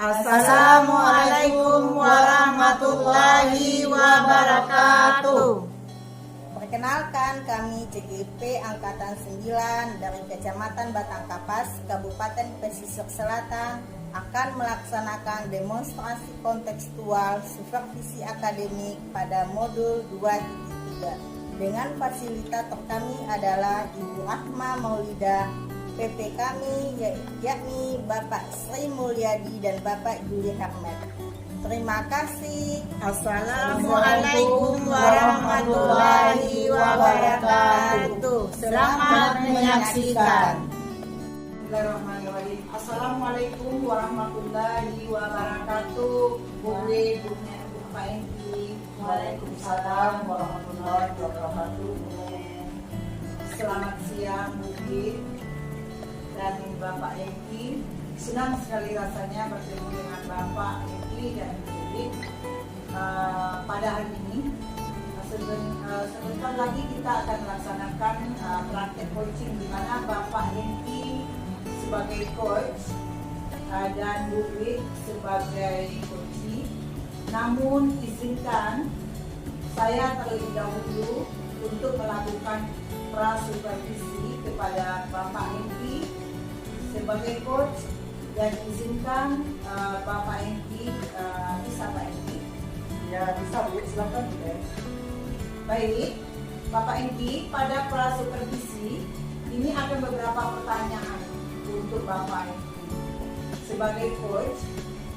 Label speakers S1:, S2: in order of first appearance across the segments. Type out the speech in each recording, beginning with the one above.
S1: Assalamualaikum warahmatullahi wabarakatuh.
S2: Perkenalkan, kami CGP Angkatan 9 dari Kecamatan Batang Kapas, Kabupaten Pesisir Selatan akan melaksanakan demonstrasi kontekstual supervisi akademik pada modul 2.3 dengan fasilitator kami adalah Ibu Rahma Maulidah, PP kami yakni Bapak Sri Mulyadi dan Bapak Juli Hermet. Terima kasih.
S1: Assalamualaikum warahmatullahi wabarakatuh. Selamat menyaksikan.
S3: Bismillahirrahmanirrahim. Assalamualaikum warahmatullahi wabarakatuh. Boleh Pak Enki. Waalaikumsalam warahmatullahi wabarakatuh. Selamat siang Budi dan Bapak Enki. Senang sekali rasanya bertemu dengan Bapak Enki dan Budi pada hari ini. Sebentar lagi kita akan melaksanakan praktek coaching di mana Bapak Enki sebagai coach dan Budi sebagai coachee. Namun izinkan saya terlebih dahulu untuk melakukan prasupervisi kepada Bapak Enki sebagai coach, dan izinkan Bapak Enki, bisa Pak Enki?
S4: Ya bisa Bu, silakan Bu.
S3: Baik, Bapak Enki, pada prasupervisi ini akan beberapa pertanyaan untuk Bapak Enki sebagai coach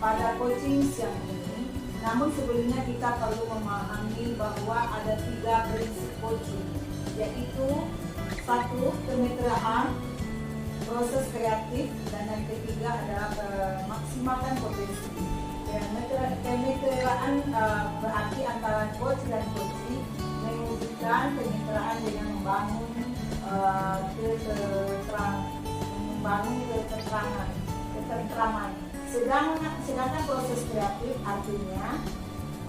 S3: pada coaching siang ini. Namun sebelumnya kita perlu memahami bahwa ada 3 prinsip coaching, yaitu 1. Kemitraan, proses kreatif, dan yang ketiga adalah memaksimalkan potensi. Kemitraan berarti antara coach dan coachee mewujudkan kemitraan dengan membangun ketentraman. Sedangkan proses kreatif artinya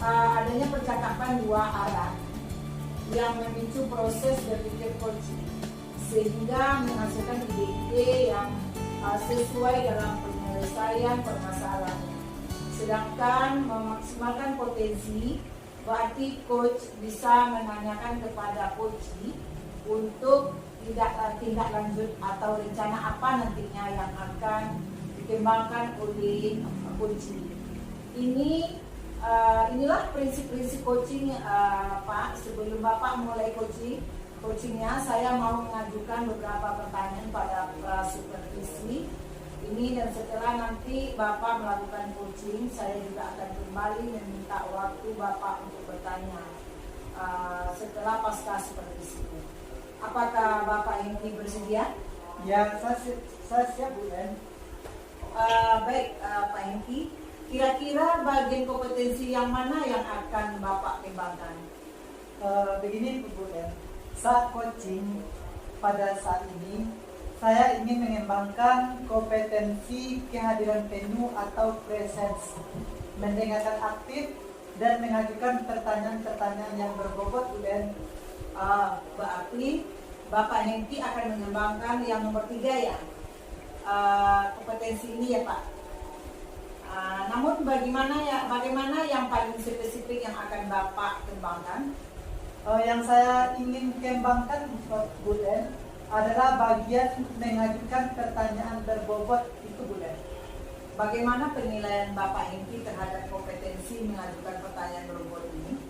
S3: adanya percakapan 2 arah yang memicu proses berpikir coaching sehingga menghasilkan ide-ide yang sesuai dalam penyelesaian permasalahan. Sedangkan memaksimalkan potensi berarti coach bisa menanyakan kepada coachee untuk tindak lanjut atau rencana apa nantinya yang akan dikembangkan oleh coachee. Inilah prinsip-prinsip coaching Pak. Sebelum Bapak mulai coachingnya, saya mau mengajukan beberapa pertanyaan pada supervisi ini, dan setelah nanti Bapak melakukan coaching, saya juga akan kembali meminta waktu Bapak untuk bertanya setelah pasca supervisi. Apakah Bapak Enki bersedia?
S4: Ya, saya siap Bu.
S3: Baik Pak Enki, kira-kira bagian kompetensi yang mana yang akan Bapak kembangkan?
S4: Begini Bu. Saat coaching pada saat ini, saya ingin mengembangkan kompetensi kehadiran penuh atau presence, mendengarkan aktif dan mengajukan pertanyaan-pertanyaan yang berbobot.
S3: Berarti Bapak Enki akan mengembangkan yang nomor 3 ya, kompetensi ini ya Pak. Namun bagaimana yang paling spesifik yang akan Bapak kembangkan?
S4: Yang saya ingin kembangkan Bu adalah bagian mengajukan pertanyaan berbobot itu Bu.
S3: Bagaimana penilaian Bapak Enki terhadap kompetensi mengajukan pertanyaan berbobot ini?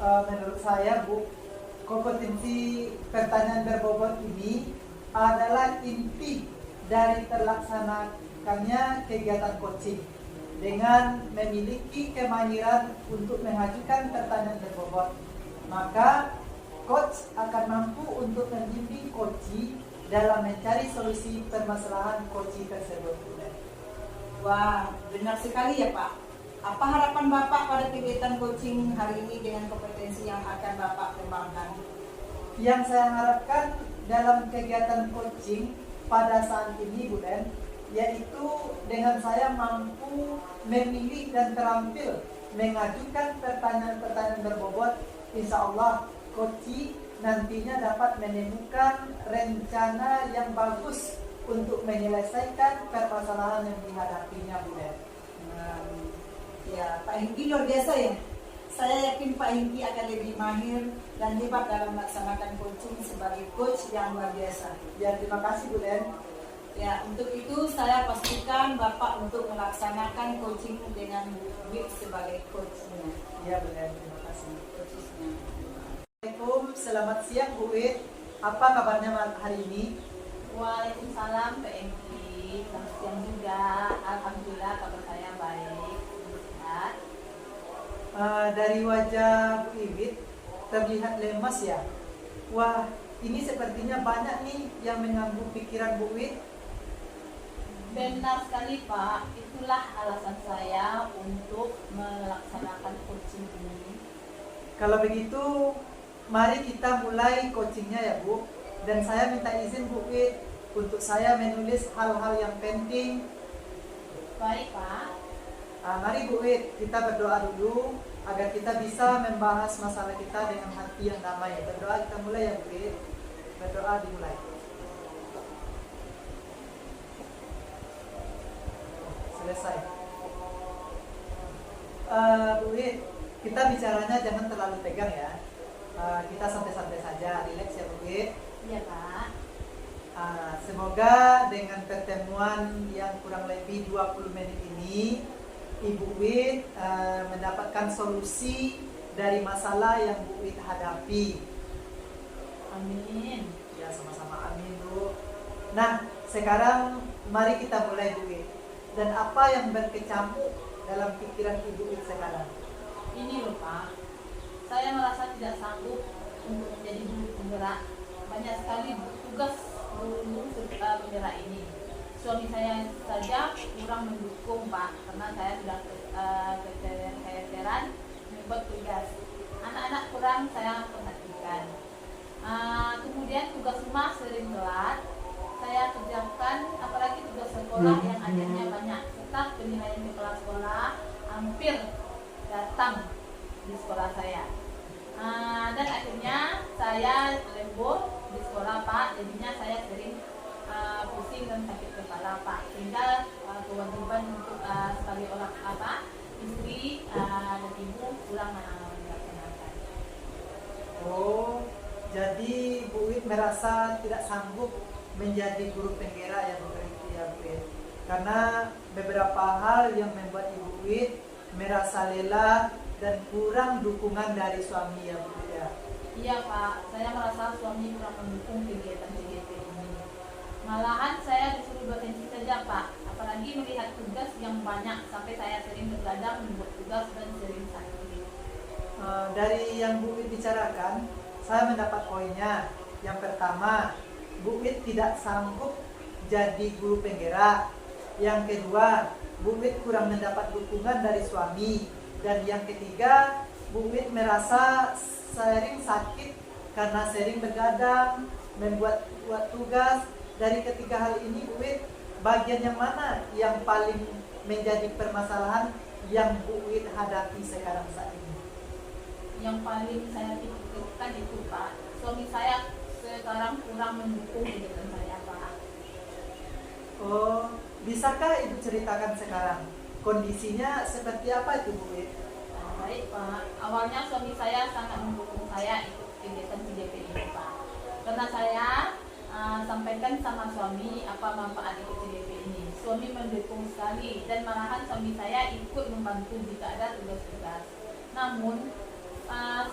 S4: Menurut saya Bu, kompetensi pertanyaan berbobot ini adalah inti dari terlaksanakannya kegiatan coaching dengan memiliki kemahiran untuk mengajukan pertanyaan berbobot. Maka coach akan mampu untuk membimbing coachee dalam mencari solusi permasalahan coachee tersebut.
S3: Wah, benar sekali ya Pak. Apa harapan Bapak pada kegiatan coaching hari ini dengan kompetensi yang akan Bapak kembangkan?
S4: Yang saya harapkan dalam kegiatan coaching pada saat ini Bu, yaitu dengan saya mampu memilih dan terampil mengajukan pertanyaan-pertanyaan berbobot. Insya Allah coachee nantinya dapat menemukan rencana yang bagus untuk menyelesaikan permasalahan yang dihadapinya Bu.
S3: Ya, Pak Hengki luar biasa ya. Saya yakin Pak Hengki akan lebih mahir dan hebat dalam melaksanakan coaching sebagai coach yang luar biasa.
S4: Ya, terima kasih Bu Den.
S3: Ya, untuk itu saya pastikan Bapak untuk melaksanakan coaching dengan Bu Wit sebagai coachnya.
S4: Ya Bu Den, terima kasih.
S3: Coachnya.
S4: Assalamualaikum, selamat siang Bu Wit. Apa kabarnya hari ini?
S2: Waalaikumsalam PMK. Selamat siang juga. Alhamdulillah kabar saya baik. Sehat.
S4: Dari wajah Bu Iwit terlihat lemas ya. Wah, ini sepertinya banyak nih yang mengganggu pikiran Bu Iwit.
S2: Benar sekali Pak. Itulah alasan saya untuk melaksanakan coaching ini.
S4: Kalau begitu, mari kita mulai coachingnya ya Bu. Dan saya minta izin Bu Iwit untuk saya menulis hal-hal yang penting.
S2: Baik Pak.
S4: Mari Bu Iwit, kita berdoa dulu agar kita bisa membahas masalah kita dengan hati yang damai. Berdoa kita mulai ya Bu Iwit. Berdoa dimulai. Selesai. Bu Iwit, kita bicaranya jangan terlalu tegang ya. Kita santai-santai saja, rileks ya Bu Iwit.
S2: Iya Pak.
S4: Semoga dengan pertemuan yang kurang lebih 20 menit ini Ibu Wit mendapatkan solusi dari masalah yang Bu Wit hadapi.
S2: Amin.
S4: Ya, sama-sama amin Bu. Nah, sekarang mari kita mulai Bu Wit. Dan apa yang berkecamuk dalam pikiran Ibu Wit sekarang?
S2: Ini loh Pak. Saya merasa tidak sanggup untuk menjadi guru penggerak. Banyak sekali tugas guru penggerak ini. Suami saya saja kurang mendukung Pak, karena saya sudah keteteran membuat tugas. Anak-anak kurang saya perhatikan. Kemudian tugas rumah sering telat saya kerjakan, apalagi tugas sekolah yang ajarnya banyak. Tetap penilaian kepala sekolah hampir datang di sekolah saya. Dan akhirnya saya lembur di sekolah Pak, jadinya saya sering pusing dan sakit kepala Pak, sehingga kewajiban untuk sebagai orang istri dan ibu kurang melaksanakan.
S4: Oh, jadi Bu Wit merasa tidak sanggup menjadi guru penggerak ya Bu Wit. Karena beberapa hal yang membuat Ibu Wit merasa lelah dan kurang dukungan dari suami ya Bu Wit ya.
S2: Iya Pak, saya merasa suami kurang mendukung kegiatan CGP ini. Malahan saya disuruh berhenti saja Pak, apalagi melihat tugas yang banyak sampai saya sering bergadang membuat tugas dan sering sakit.
S4: Dari yang Bu Wit bicarakan, saya mendapat poinnya. Yang pertama, Bu Wit tidak sanggup jadi guru penggerak. Yang kedua, Bu Wit kurang mendapat dukungan dari suami. Dan yang ketiga, Bu Wit merasa sering sakit karena sering bergadang, membuat tugas. Dari ketiga hal ini, Bu Wit, bagian yang mana yang paling menjadi permasalahan yang Bu Wit hadapi sekarang saat ini?
S2: Yang paling saya pikirkan itu Pak, suami saya sekarang kurang mendukung kegiatan saya Pak.
S4: Oh, bisakah Ibu ceritakan sekarang kondisinya seperti apa itu Bu Wit?
S2: Baik Pak, awalnya suami saya sangat mendukung saya ikut kegiatan CGP ini Pak, karena saya sampaikan sama suami apa manfaat ikut CGP ini. Suami mendukung sekali dan malahan suami saya ikut membantu jika ada tugas-tugas. Namun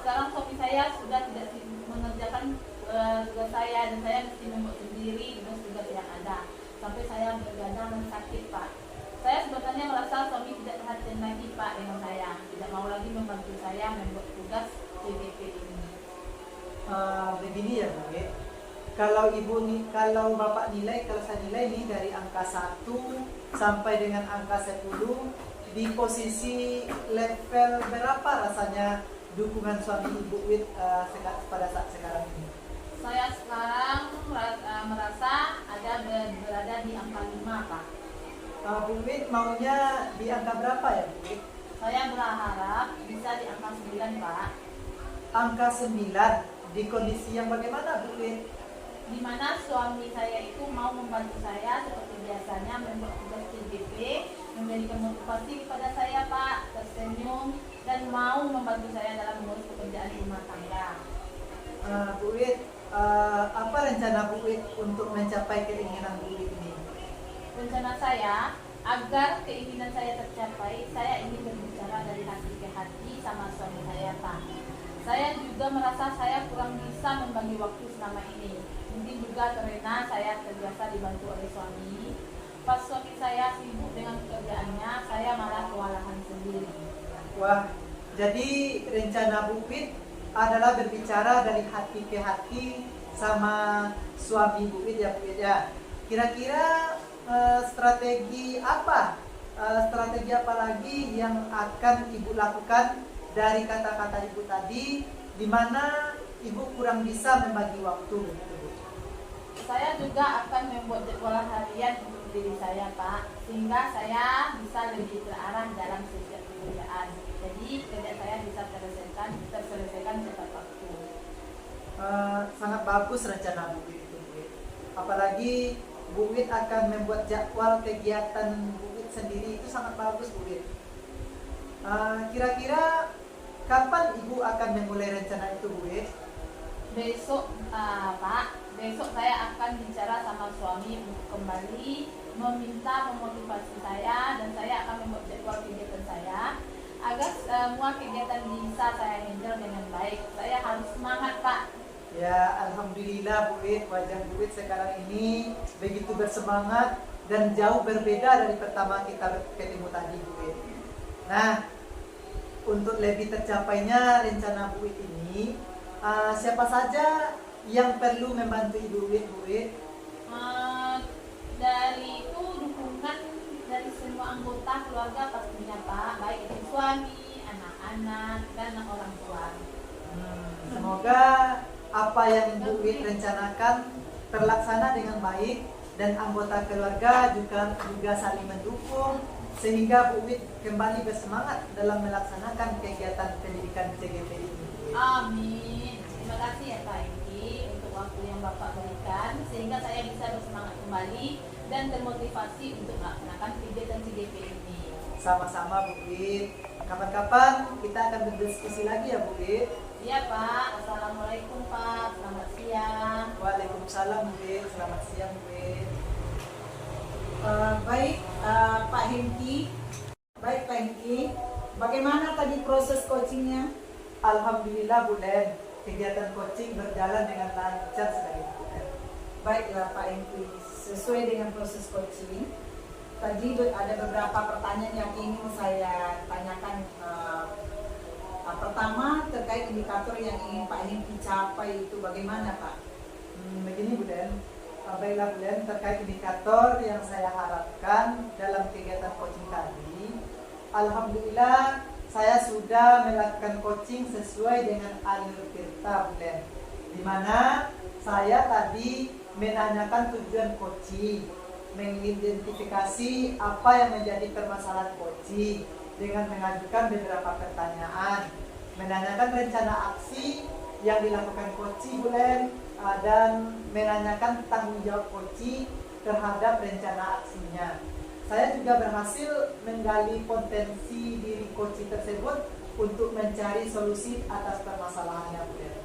S2: sekarang suami saya sudah tidak mengerjakan tugas saya dan saya mesti membuat sendiri tugas-tugas yang ada. Sampai saya bergadang dan sakit Pak. Saya sebenarnya merasa suami tidak perhatian lagi Pak dengan saya, tidak mau lagi membantu saya membuat tugas CGP ini.
S4: Begini ya Bu Wit. Kalau kalau Bapak nilai, kalau saya nilai nih dari angka 1 sampai dengan angka 10, di posisi level berapa rasanya dukungan suami Ibu Wit pada saat sekarang ini?
S2: Saya sekarang merasa berada di angka 5 Pak.
S4: Bu Wit maunya di angka berapa ya Bu Wit?
S2: Saya berharap bisa di angka 9 Pak.
S4: Angka 9 di kondisi yang bagaimana Bu Wit?
S2: Di mana suami saya itu mau membantu saya seperti biasanya membuat tugas CGP, memberikan motivasi bermotivasi kepada saya Pak, tersenyum dan mau membantu saya dalam mengurus pekerjaan rumah tangga.
S4: Bu Wit, apa rencana Bu Wit untuk mencapai keinginan Bu Wit ini?
S2: Rencana saya, agar keinginan saya tercapai, saya ingin berbicara dari hati ke hati sama suami saya Pak. Saya juga merasa saya kurang bisa membagi waktu selama ini. Mungkin juga karena saya terbiasa dibantu oleh suami. Pas suami saya sibuk dengan pekerjaannya, saya malah kewalahan sendiri.
S4: Wah, jadi rencana Bu Wit adalah berbicara dari hati ke hati sama suami Bu Wit ya Bu Wit ya. Kira-kira strategi apa? Strategi apa lagi yang akan Ibu lakukan dari kata-kata Ibu tadi, di mana Ibu kurang bisa membagi waktu? Gitu, Bu?
S2: Saya juga akan membuat jadwal harian untuk diri saya Pak, sehingga saya bisa lebih terarah dalam setiap pekerjaan. Jadi kerja saya bisa terselesaikan tepat waktu.
S4: Sangat bagus rencana Bu Wit itu, Bu Wit. Apalagi Bu Wit akan membuat jadwal kegiatan Bu Wit sendiri, itu sangat bagus Bu Wit. Kira-kira kapan Ibu akan memulai rencana itu Bu Wit?
S2: Besok Pak, besok saya akan bicara sama suami untuk kembali meminta memotivasi saya, dan saya akan membuat jadwal kegiatan saya agar semua kegiatan bisa saya handle dengan baik. Saya harus semangat Pak.
S4: Ya, alhamdulillah Bu Wit, wajah Bu Wit sekarang ini begitu bersemangat dan jauh berbeda dari pertama kita ketemu tadi Bu Wit. Nah, untuk lebih tercapainya rencana Bu Wit ini, siapa saja yang perlu membantu Ibu Wit, Bu Wit?
S2: Dari itu dukungan dari semua anggota keluarga pastinya Pak, baik itu suami, anak-anak, dan orang tua.
S4: Semoga apa yang Bu Wit rencanakan terlaksana dengan baik dan anggota keluarga juga saling mendukung, sehingga Bu Wit kembali bersemangat dalam melaksanakan kegiatan pendidikan CGP ini.
S2: Amin. Terima kasih ya Pak Eki untuk waktu yang Bapak berikan, sehingga saya bisa bersemangat kembali dan termotivasi untuk melaksanakan kegiatan CGP ini.
S4: Sama-sama Bu Wit. Kapan-kapan kita akan berdiskusi lagi ya Bu Wit.
S2: Iya Pak. Assalamualaikum Pak. Selamat siang.
S4: Waalaikumsalam Bu Wit. Selamat siang Bu Wit.
S3: Baik Pak Hengki, bagaimana tadi proses coachingnya?
S4: Alhamdulillah Bu Den, kegiatan coaching berjalan dengan lancar sekali Bu Den.
S3: Baiklah Pak Hengki, sesuai dengan proses coaching, tadi ada beberapa pertanyaan yang ingin saya tanyakan. Pertama, terkait indikator yang ingin Pak Hengki capai itu bagaimana Pak?
S4: Begini Bu Den, baiklah Bu Den, terkait indikator yang saya harapkan dalam kegiatan coaching tadi, alhamdulillah saya sudah melakukan coaching sesuai dengan alur tirta Bu Den, di mana saya tadi menanyakan tujuan coaching, mengidentifikasi apa yang menjadi permasalahan coaching dengan mengajukan beberapa pertanyaan, menanyakan rencana aksi yang dilakukan coaching Bu Den, dan menanyakan tanggung jawab coaching terhadap rencana aksinya. Saya juga berhasil menggali potensi diri coaching tersebut untuk mencari solusi atas permasalahannya Bu Den.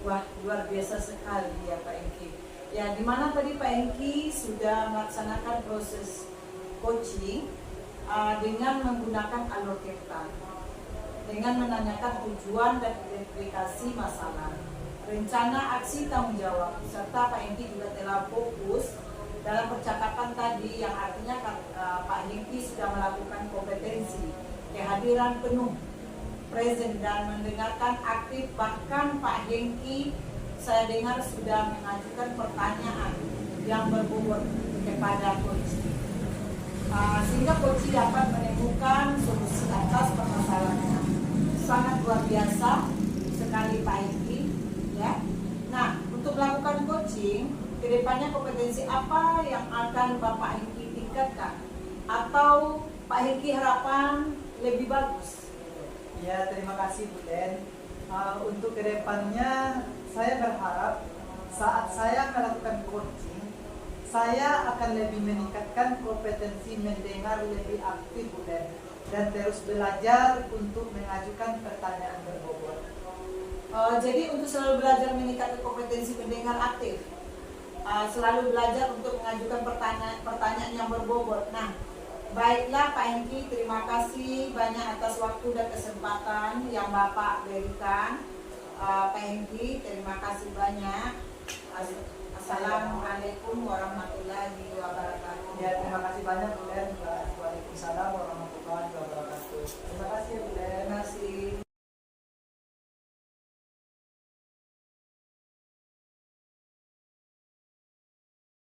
S3: Wah, luar biasa sekali ya Pak Hengki. Ya, di mana tadi Pak Hengki sudah melaksanakan proses coaching dengan menggunakan alur tirta, dengan menanyakan tujuan dan identifikasi masalah, rencana aksi tanggung jawab, serta Pak Hengki juga telah fokus dalam percakapan tadi, yang artinya Pak Hengki sudah melakukan kompetensi, kehadiran penuh, present, dan mendengarkan aktif. Bahkan Pak Hengki saya dengar sudah mengajukan pertanyaan yang berbobot kepada coach, sehingga coach dapat menemukan solusi atas permasalahannya. Sangat luar biasa sekali Pak Hengki ya. Nah, untuk melakukan coaching kedepannya, kompetensi apa yang akan Bapak Hengki tingkatkan, atau Pak Hengki harapan lebih bagus?
S4: Ya, terima kasih Bu Den. Untuk kedepannya saya berharap saat saya melakukan coaching, Saya akan lebih meningkatkan kompetensi mendengar lebih aktif, Bu Den, dan terus belajar untuk mengajukan pertanyaan berbobot.
S3: Jadi untuk selalu belajar meningkatkan kompetensi mendengar aktif, selalu belajar untuk mengajukan pertanyaan yang berbobot. Nah, baiklah Pak Hengki, terima kasih banyak atas waktu dan kesempatan yang Bapak berikan. Pak Hengki, terima kasih banyak. Assalamualaikum warahmatullahi wabarakatuh.
S4: Ya, terima kasih banyak Bu Den. Waalaikumsalam warahmatullahi wabarakatuh. Terima kasih Bu Den.
S3: Terima kasih.